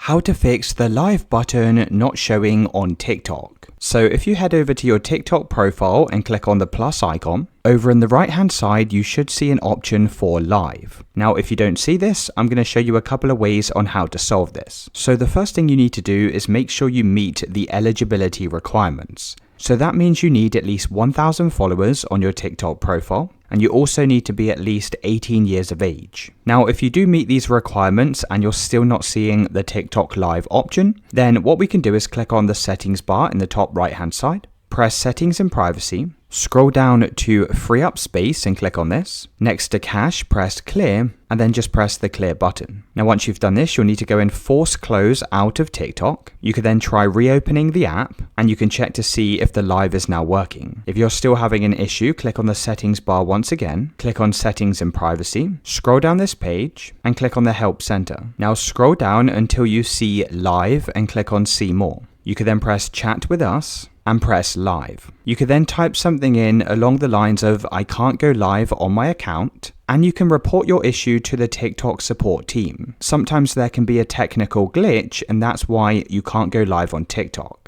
how to fix the live button not showing on TikTok. So if you head over to your TikTok profile and click on the plus icon, over on the right hand side you should see an option for live. Now if you don't see this, I'm going to show you a couple of ways on how to solve this. So the first thing you need to do is make sure you meet the eligibility requirements. So that means you need at least 1,000 followers on your TikTok profile, and you also need to be at least 18 years of age. Now, if you do meet these requirements and you're still not seeing the TikTok live option, then what we can do is click on the settings bar in the top right hand side, press settings and privacy, scroll down to free up space and click on this. Next to cache, press clear, and then just press the clear button. Now once you've done this, you'll need to go and force close out of TikTok. You can then try reopening the app, and you can check to see if the live is now working. If you're still having an issue, click on the settings bar once again, click on settings and privacy, scroll down this page, and click on the help center. Now scroll down until you see live and click on see more. You can then press chat with us and press live. You can then type something in along the lines of I can't go live on my account, and you can report your issue to the TikTok support team. Sometimes there can be a technical glitch, and that's why you can't go live on TikTok.